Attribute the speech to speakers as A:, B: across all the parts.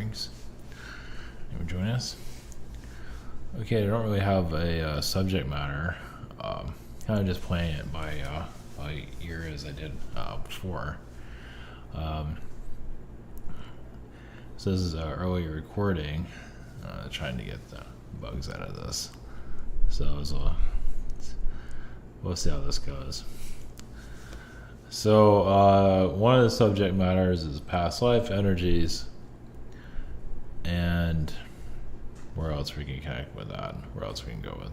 A: beings. You want to join us? Okay, I don't really have a subject matter. Kind of just playing it by ear as I did before. So this is an early recording. Trying to get the bugs out of this. So we'll see how this goes. So one of the subject matters is past life energies, and where else we can connect with that, where else we can go with,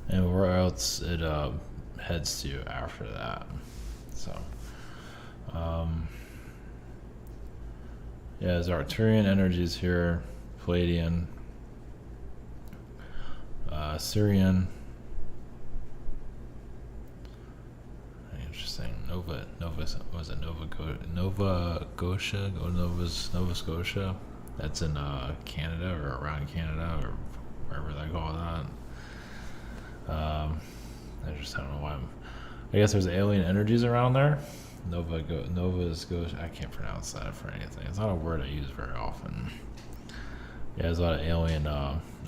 A: and where else it heads to after that. So yeah, there's Arcturian energies here, Palladian, Syrian. Interesting. Nova was it Nova Scotia? That's in Canada, or around Canada, or wherever they call that. I don't know why. I guess there's alien energies around there. Nova Scotia. I can't pronounce that for anything. It's not a word I use very often. Yeah, there's a lot of alien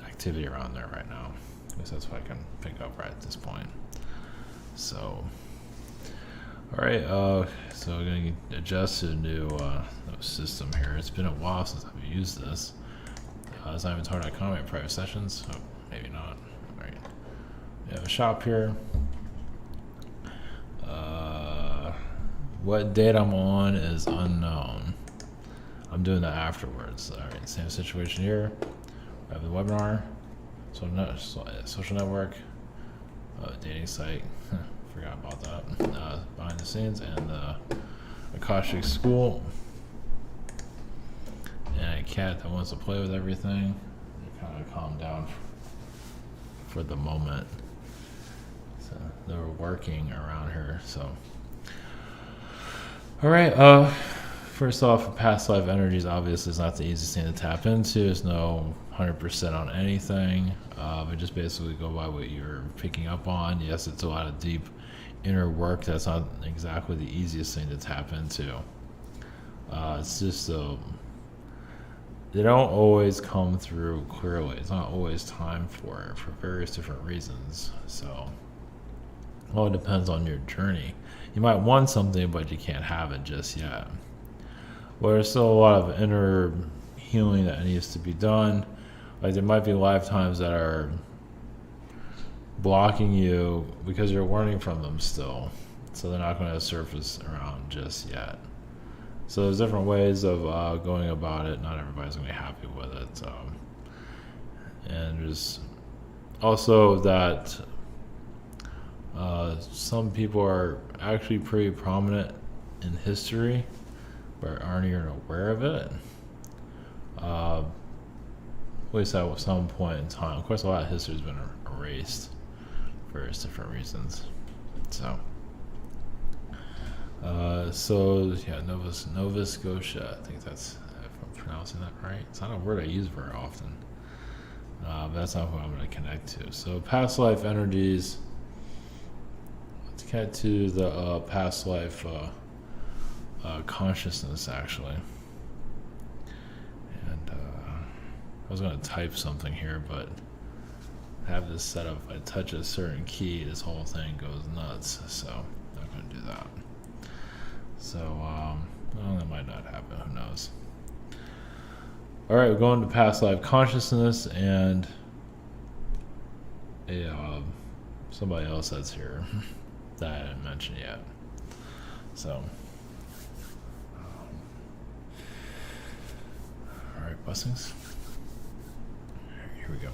A: activity around there right now. I guess that's what I can pick up right at this point. So, all right. So we're going to adjust to a new system here. It's been a while since I've used this. It's not even talking about private sessions. So maybe not. All right. We have a shop here. What date I'm on is unknown. I'm doing that afterwards. All right, same situation here. We have the webinar, social network, dating site. Forgot about that. Behind the scenes, and the Akashic School, and a cat that wants to play with everything. Kind of calm down for the moment. So they're working around here. So. All right. First off, past life energies obviously is not the easiest thing to tap into. There's no 100% on anything. But just basically go by what you're picking up on. Yes, it's a lot of deep inner work. That's not exactly the easiest thing to tap into. It's just they don't always come through clearly. It's not always time for it for various different reasons. So it all depends on your journey. You might want something, but you can't have it just yet. Well, there's still a lot of inner healing that needs to be done. Like there might be lifetimes that are blocking you because you're learning from them still. So they're not going to surface around just yet. So there's different ways of going about it. Not everybody's going to be happy with it. And there's also that some people are actually pretty prominent in history but aren't even aware of it. At least at some point in time. Of course, a lot of history has been erased for various different reasons. So yeah, Nova Scotia. I think that's, if I'm pronouncing that right. It's not a word I use very often. But that's not who I'm going to connect to. So past life energies. Let's get to the past life consciousness, actually. And I was going to type something here, but I have this set up. If I touch a certain key, this whole thing goes nuts. So I'm not going to do that. So, well, that might not happen. Who knows? All right, we're going to past life consciousness, and somebody else that's here that I didn't mention yet. So, all right, blessings. Here we go.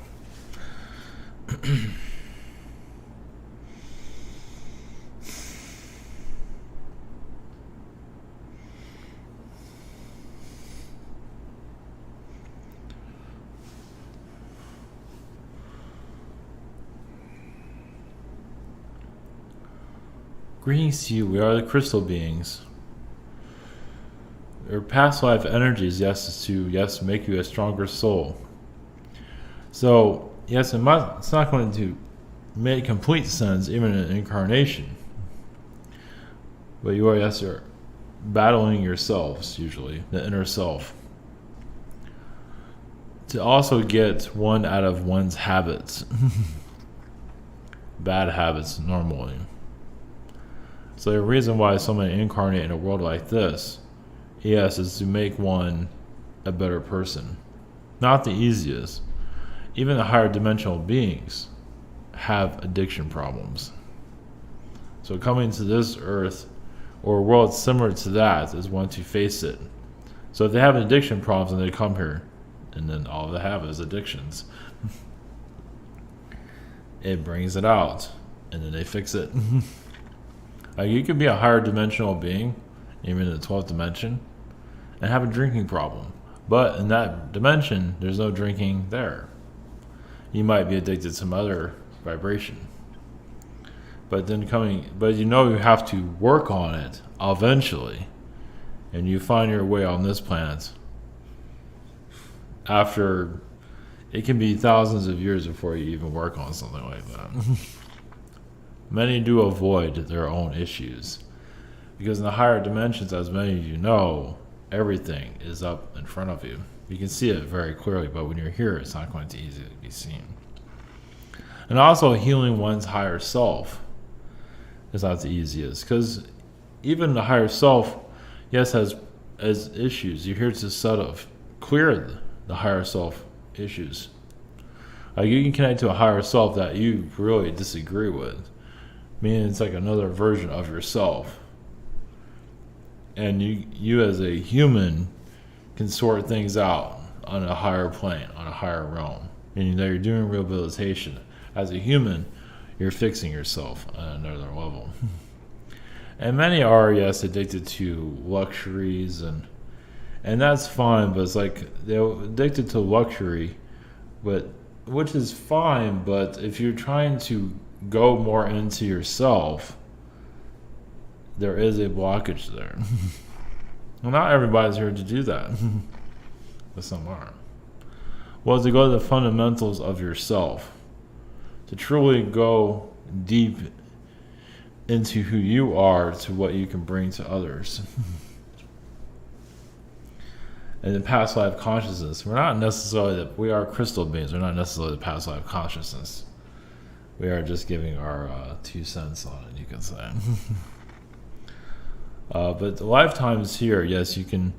A: Greetings to you. We are the crystal beings. Your past life energies, is to make you a stronger soul. So, yes, it's not going to make complete sense, even in incarnation. But you're battling yourselves, usually, the inner self. to also get one out of one's habits, bad habits normally. So the reason why so many incarnate in a world like this, yes, is to make one a better person. Not the easiest. Even the higher dimensional beings have addiction problems. So coming to this earth or a world similar to that is one to face it. So if they have addiction problems and they come here, and then all they have is addictions, it brings it out, and then they fix it. Like you could be a higher dimensional being, even in the 12th dimension, and have a drinking problem. But in that dimension, there's no drinking there. You might be addicted to some other vibration. But you have to work on it eventually. And you find your way on this planet. After, it can be thousands of years before you even work on something like that. Many do avoid their own issues. Because in the higher dimensions, as many of you know, everything is up in front of you. You can see it very clearly, but when you're here, it's not going to easily be seen. And also healing one's higher self is not the easiest. Because even the higher self, yes, has issues. You're here to sort of clear the higher self issues. Like you can connect to a higher self that you really disagree with. Meaning it's like another version of yourself. And you as a human can sort things out on a higher plane, on a higher realm. Meaning that you're doing rehabilitation. As a human, you're fixing yourself on another level. And many are, yes, addicted to luxuries, and that's fine, but it's like they're addicted to luxury, which is fine, but if you're trying to go more into yourself, there is a blockage there. Well, not everybody's here to do that, but some are. Well, to go to the fundamentals of yourself, to truly go deep into who you are to what you can bring to others. And in past life consciousness, we are crystal beings. We're not necessarily the past life consciousness. We are just giving our 2 cents on it, you can say. But the lifetimes here, yes, you can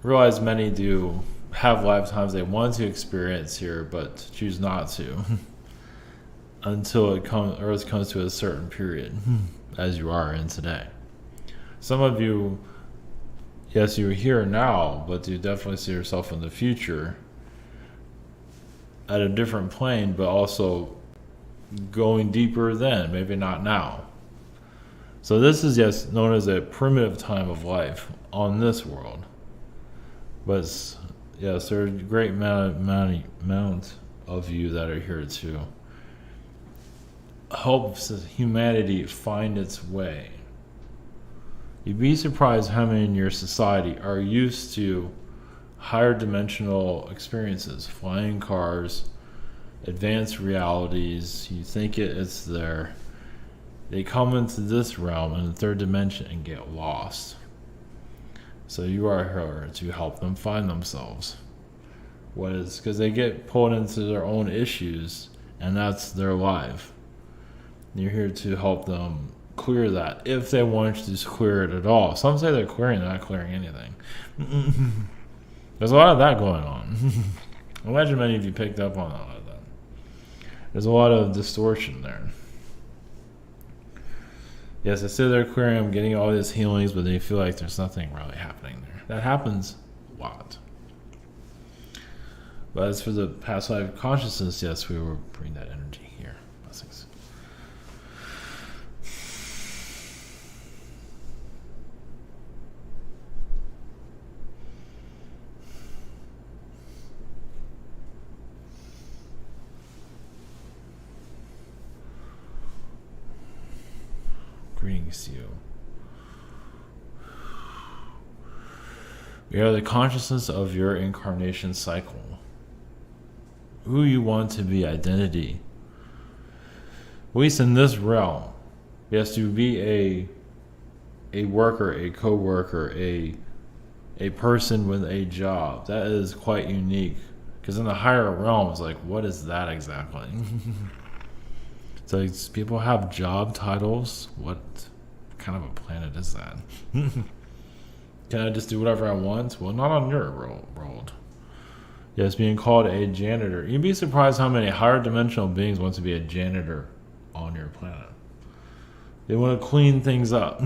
A: realize many do have lifetimes they want to experience here, but choose not to. Until Earth comes to a certain period, as you are in today. Some of you, yes, you're here now, but you definitely see yourself in the future at a different plane, but also going deeper then, maybe not now. So this is, yes, known as a primitive time of life on this world. But yes, there's a great amount of you that are here to helps humanity find its way. You'd be surprised how many in your society are used to higher dimensional experiences, flying cars, advanced realities. You think it's there. They come into this realm in the third dimension and get lost. So you are here to help them find themselves. Because they get pulled into their own issues, and that's their life. You're here to help them clear that, if they want to clear it at all. Some say they're clearing, they're not clearing anything. There's a lot of that going on. I imagine many of you picked up on a lot of that. There's a lot of distortion there. Yes, I say they're clearing, I'm getting all these healings, but they feel like there's nothing really happening there. That happens a lot. But as for the past life consciousness, yes, we will bring that energy here. Blessings. Greetings to you. We are the consciousness of your incarnation cycle. Who you want to be, identity. At least in this realm. Yes, to be a worker, a co-worker, a person with a job. That is quite unique Because in the higher realms, like, what is that exactly? So people have job titles. What kind of a planet is that? Can I just do whatever I want? Well, not on your world. Yes, being called a janitor. You'd be surprised how many higher dimensional beings want to be a janitor on your planet. They want to clean things up.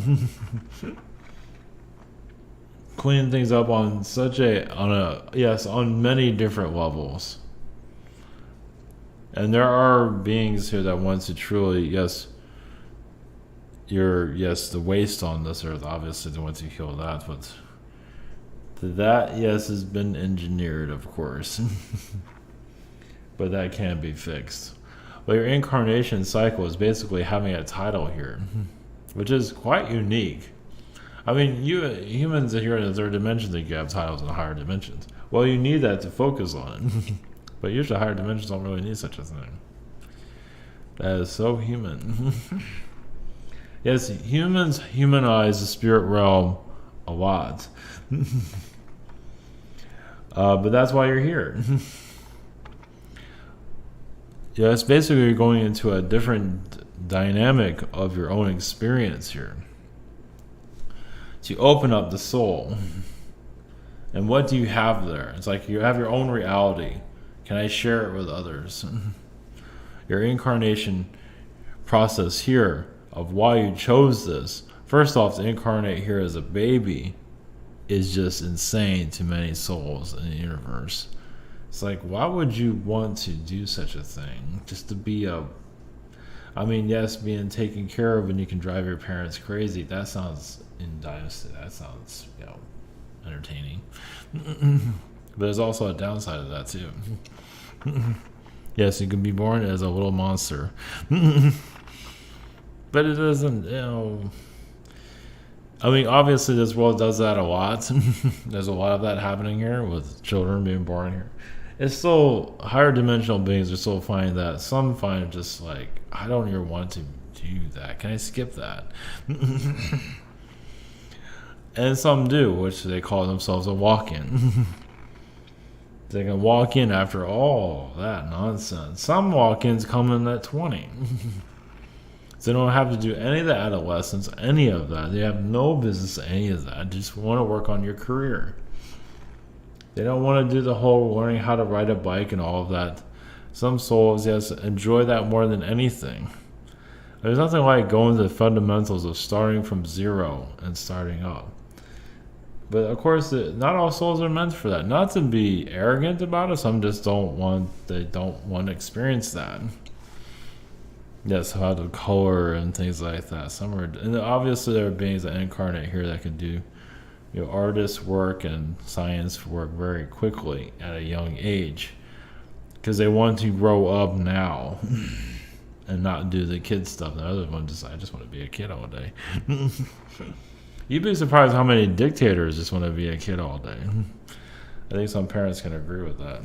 A: Clean things up on on many different levels. And there are beings here that want to truly, the waste on this earth, obviously they want to heal that, but that, has been engineered, of course. But that can't be fixed. But your incarnation cycle is basically having a title here, which is quite unique. I mean, humans here in the third dimension think you have titles in the higher dimensions. Well, you need that to focus on it. But usually higher dimensions don't really need such a thing. That is so human. Yes, humans humanize the spirit realm a lot. But that's why you're here. It's basically going into a different dynamic of your own experience here. To open up the soul. And what do you have there? It's like you have your own reality. Can I share it with others? Your incarnation process here of why you chose this. First off, to incarnate here as a baby is just insane to many souls in the universe. It's like, why would you want to do such a thing? Just to be being taken care of and you can drive your parents crazy. That sounds that sounds, entertaining. But there's also a downside of that too. Yes, you can be born as a little monster. But it doesn't, obviously this world does that a lot. There's a lot of that happening here with children being born here. It's still, higher dimensional beings are still finding that. Some find it just like, I don't even want to do that. Can I skip that? And some do, which they call themselves a walk-in. They can walk in after all that nonsense. Some walk-ins come in at 20. So they don't have to do any of the adolescence, any of that. They have no business any of that. They just want to work on your career. They don't want to do the whole learning how to ride a bike and all of that. Some souls, enjoy that more than anything. There's nothing like going to the fundamentals of starting from zero and starting up. But of course, not all souls are meant for that. Not to be arrogant about it. Some just don't want to experience that. Yes, how to color and things like that. And obviously there are beings that incarnate here that can do, artist work and science work very quickly at a young age, because they want to grow up now and not do the kid stuff. The other one I just want to be a kid all day. You'd be surprised how many dictators just want to be a kid all day. I think some parents can agree with that,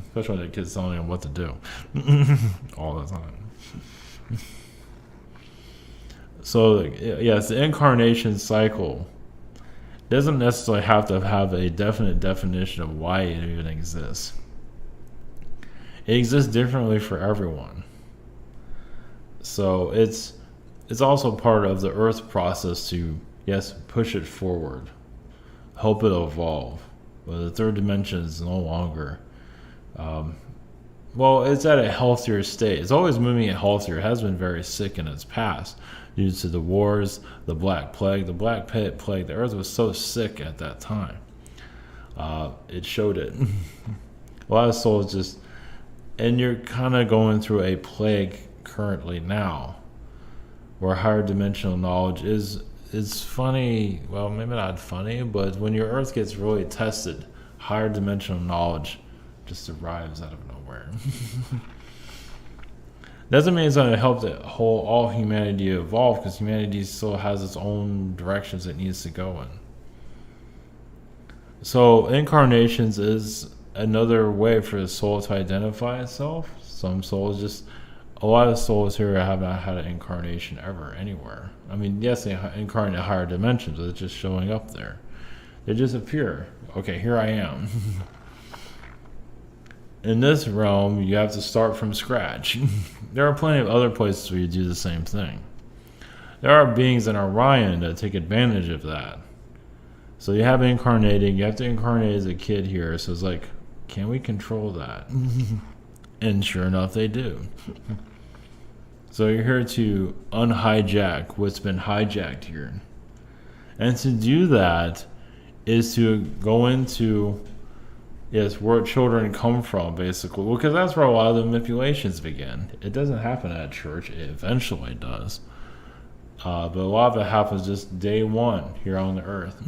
A: especially when the kids telling them what to do all the time. So, yes, the incarnation cycle doesn't necessarily have to have a definite definition of why it even exists. It exists differently for everyone. So it's also part of the Earth process to, push it forward, help it evolve. But the third dimension is no longer, it's at a healthier state. It's always moving at healthier. It has been very sick in its past due to the wars, the Black Plague. The Black Plague, the Earth was so sick at that time. It showed it. A lot of souls and you're kind of going through a plague currently now, where higher dimensional knowledge is funny. Well, maybe not funny, but when your Earth gets really tested, higher dimensional knowledge just arrives out of nowhere. Doesn't mean it's going to help all humanity evolve, because humanity still has its own directions it needs to go in. So incarnations is another way for the soul to identify itself. Some souls a lot of souls here have not had an incarnation ever anywhere. I mean, yes, they incarnate higher dimensions, but it's just showing up there. They just appear. Okay, here I am. in this realm, you have to start from scratch. There are plenty of other places where you do the same thing. There are beings in Orion that take advantage of that. So you have incarnating, you have to incarnate as a kid here. So it's like, can we control that? And sure enough, they do. So you're here to unhijack what's been hijacked here. And to do that is to go into, yes, where children come from, basically. Because that's where a lot of the manipulations begin. It doesn't happen at church. It eventually does. But a lot of it happens just day one here on the earth.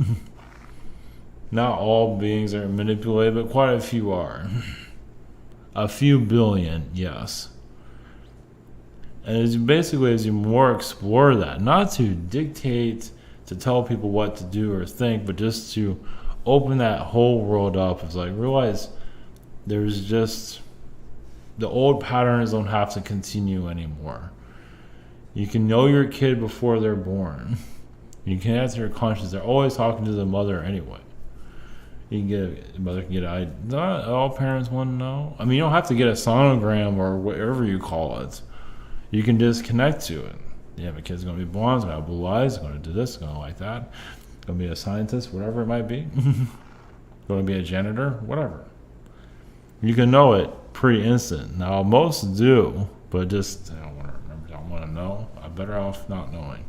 A: Not all beings are manipulated, but quite a few are. A few billion, yes. And as you more explore that, not to dictate, to tell people what to do or think, but just to open that whole world up. It's like, realize there's just, the old patterns don't have to continue anymore. You can know your kid before they're born. You can answer your conscience. They're always talking to the mother anyway. You can get the mother can get an not all parents want to know. I mean, you don't have to get a sonogram or whatever you call it. You can just connect to it. Yeah, my kid's going to be blonde, going to have blue eyes, going to do this, going to like that, going to be a scientist, whatever it might be. Going to be a janitor, whatever. You can know it pretty instant. Now, most do, but just I don't want to remember. I don't want to know. I'm better off not knowing.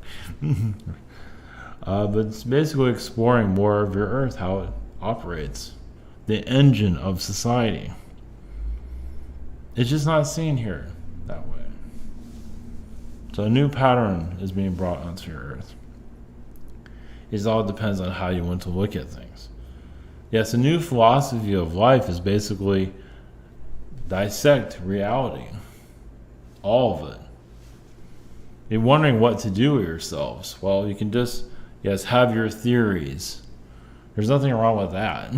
A: But it's basically exploring more of your Earth, how it operates, the engine of society. It's just not seen here that way. So a new pattern is being brought onto your Earth. It all depends on how you want to look at things. Yes, a new philosophy of life is basically dissect reality. All of it. You're wondering what to do with yourselves. Well, you can just, yes, have your theories. There's nothing wrong with that.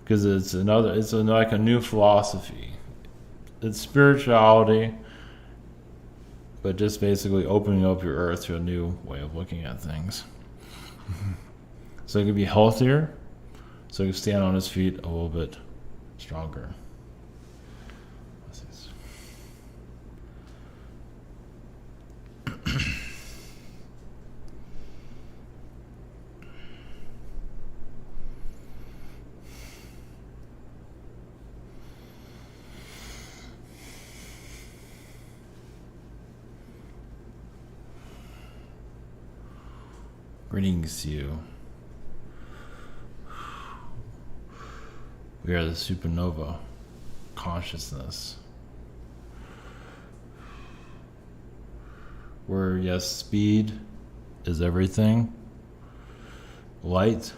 A: Because it's like a new philosophy. It's spirituality, but just basically opening up your Earth to a new way of looking at things. So it can be healthier, so you can stand on his feet a little bit stronger. Greetings to you. We are the Supernova Consciousness. Where, yes, speed is everything. Light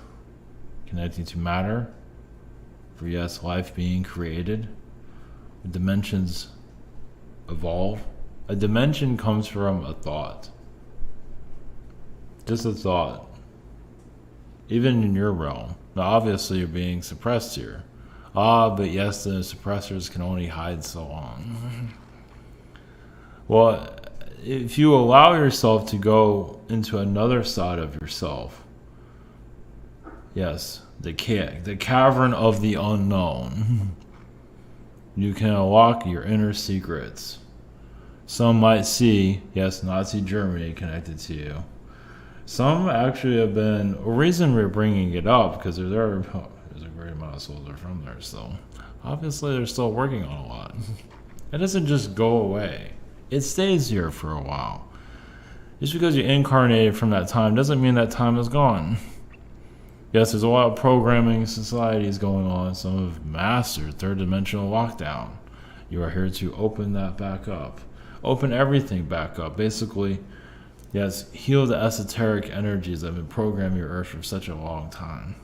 A: connecting to matter. For, yes, life being created. Dimensions evolve. A dimension comes from a thought. Just a thought. Even in your realm. Now, obviously, you're being suppressed here. But yes, the suppressors can only hide so long. Well, if you allow yourself to go into another side of yourself, yes, the cavern of the unknown, you can unlock your inner secrets. Some might see, yes, Nazi Germany connected to you. Some actually have been, a reason we're bringing it up, because there's a great amount of souls that are from there, so obviously they're still working on a lot. It doesn't just go away. It stays here for a while. Just because you incarnated from that time doesn't mean that time is gone. Yes, there's a lot of programming societies going on. Some have mastered third dimensional lockdown. You are here to open that back up. Open everything back up. Basically, yes, heal the esoteric energies that have been programming your Earth for such a long time.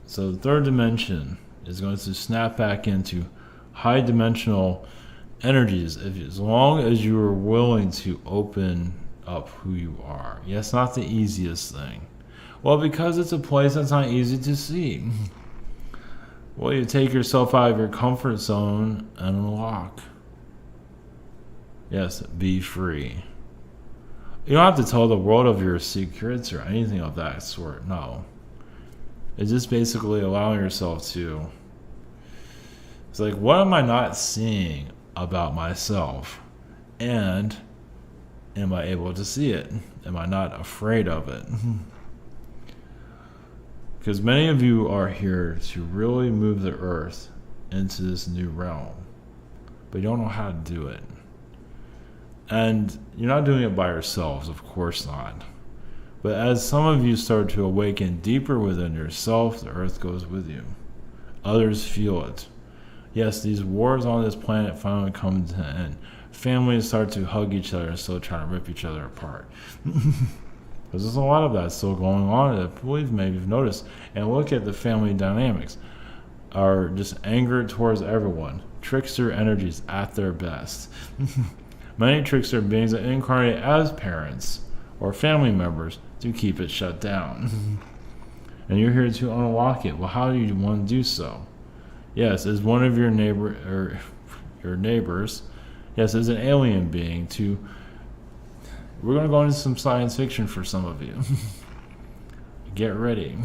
A: So the third dimension is going to snap back into high dimensional energies as long as you are willing to open up who you are. Yes, not the easiest thing. Well, because it's a place that's not easy to see. Well, you take yourself out of your comfort zone and unlock. Yes, be free. You don't have to tell the world of your secrets or anything of that sort, no. It's just basically allowing yourself to It's like, what am I not seeing about myself? And am I able to see it? Am I not afraid of it? Because many of you are here to really move the earth into this new realm, but you don't know how to do it. And you're not doing it by yourselves, of course not. But as some of you start to awaken deeper within yourself, the earth goes with you. Others feel it. Yes, these wars on this planet finally come to an end. Families start to hug each other and still trying to rip each other apart. Because there's a lot of that still going on. I believe maybe you've noticed. And look at the family dynamics. Are just anger towards everyone. Trickster energies at their best. Many trickster beings that incarnate as parents or family members to keep it shut down. And you're here to unlock it. Well, how do you want to do so? Yes, as one of your neighbors, yes, as an alien being we're going to go into some science fiction for some of you. Get ready.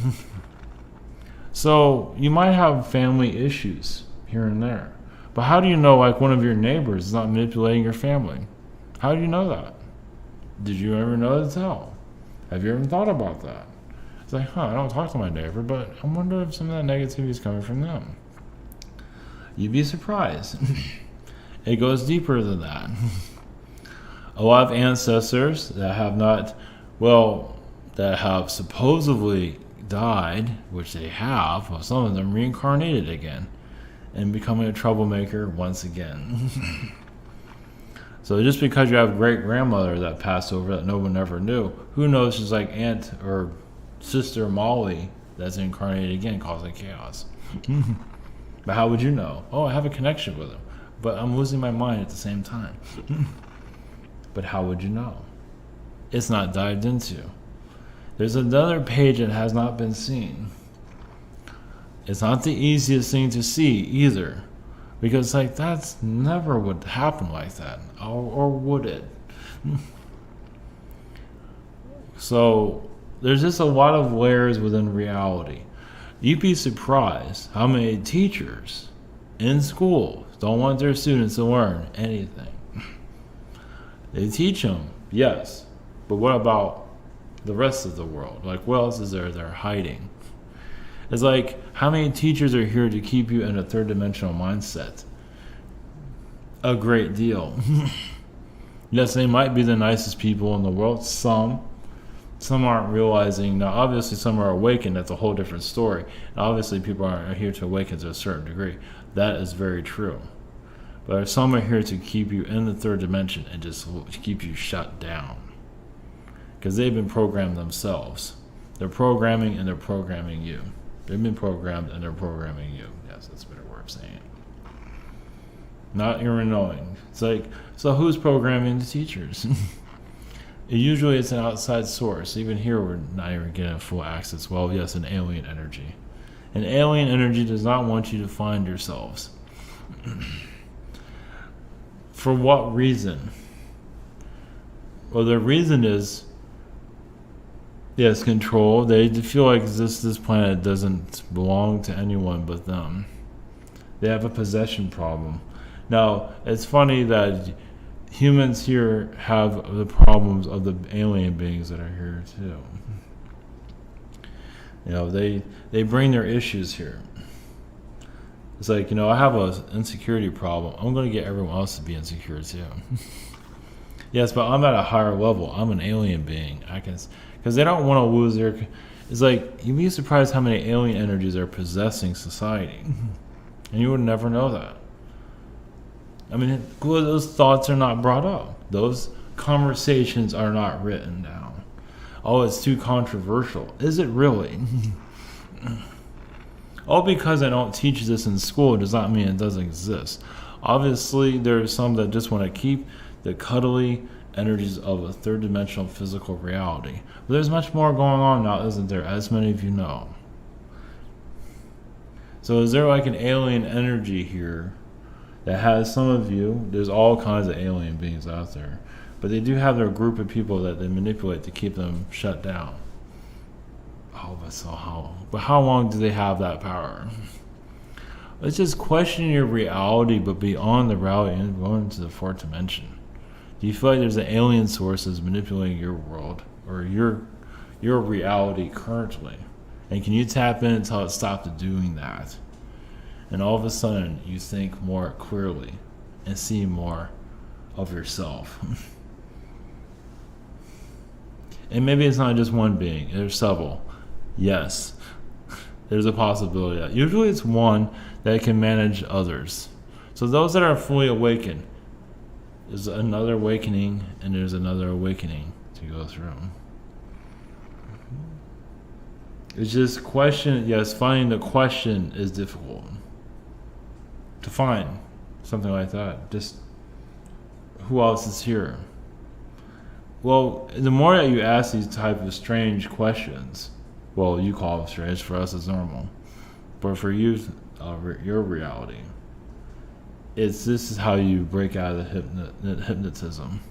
A: So you might have family issues here and there. But how do you know, like, one of your neighbors is not manipulating your family? How do you know that? Did you ever know to tell? Have you ever thought about that? It's like, I don't talk to my neighbor, but I wonder if some of that negativity is coming from them. You'd be surprised. It goes deeper than that. A lot of ancestors that have supposedly died, which they have, well, some of them reincarnated again and becoming a troublemaker once again. So just because you have a great grandmother that passed over that no one ever knew, who knows, she's like Aunt or Sister Molly that's incarnated again causing chaos. But how would you know? Oh, I have a connection with him, but I'm losing my mind at the same time. But how would you know? It's not dived into. There's another page that has not been seen. It's not the easiest thing to see either, because like that's never would happen like that, or would it? So there's just a lot of layers within reality. You'd be surprised how many teachers in schools don't want their students to learn anything. They teach them, yes, but what about the rest of the world? Like, what else is there they're hiding? It's like, how many teachers are here to keep you in a third dimensional mindset? A great deal. Yes, they might be the nicest people in the world. Some aren't realizing. Now, obviously, some are awakened. That's a whole different story. And obviously, people are here to awaken to a certain degree. That is very true. But some are here to keep you in the third dimension and just keep you shut down. Because they've been programmed themselves. They're programming and they're programming you. They've been programmed and they're programming you. Yes, that's a better word of saying it. Not even knowing. It's like, so who's programming the teachers? Usually it's an outside source. Even here we're not even getting full access. Well, yes, an alien energy. An alien energy does not want you to find yourselves. For what reason? Well, the reason is, yes, control. They feel like this planet doesn't belong to anyone but them. They have a possession problem. Now, it's funny that humans here have the problems of the alien beings that are here too. You know, they bring their issues here. It's like, you know, I have an insecurity problem. I'm going to get everyone else to be insecure too. Yes, but I'm at a higher level. I'm an alien being. Because they don't want to lose their. It's like, you'd be surprised how many alien energies are possessing society, and you would never know that. I mean, those thoughts are not brought up. Those conversations are not written down. Oh, it's too controversial. Is it really? All because I don't teach this in school does not mean it doesn't exist. Obviously, there are some that just want to keep the cuddly energies of a third dimensional physical reality. But there's much more going on now, isn't there? As many of you know. So is there like an alien energy here that has some of you? There's all kinds of alien beings out there. But they do have their group of people that they manipulate to keep them shut down. Oh, but how long do they have that power? It's just questioning your reality, but beyond the reality and going to the fourth dimension. Do you feel like there's an alien source that's manipulating your world or your reality currently? And can you tap in until it stops doing that? And all of a sudden, you think more clearly and see more of yourself. And maybe it's not just one being, there's several. Yes, there's a possibility that usually it's one that can manage others. So those that are fully awakened, there's another awakening and there's another awakening to go through. It's just finding the question is difficult. To find something like that. Just who else is here? Well, the more that you ask these type of strange questions, well, you call them strange, for us it's normal. But for you, your reality, this is how you break out of the hypnotism.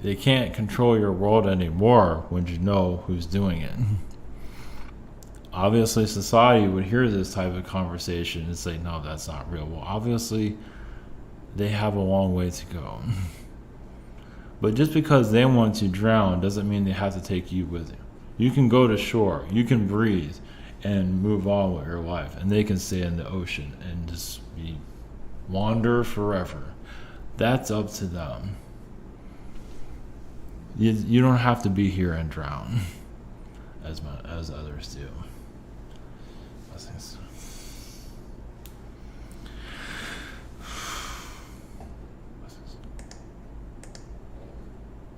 A: They can't control your world anymore when you know who's doing it. Obviously, society would hear this type of conversation and say, no, that's not real. Well, obviously, they have a long way to go. But just because they want to drown doesn't mean they have to take you with you. You can go to shore, you can breathe, and move on with your life. And they can stay in the ocean and just wander forever. That's up to them. You don't have to be here and drown as others do. Blessings.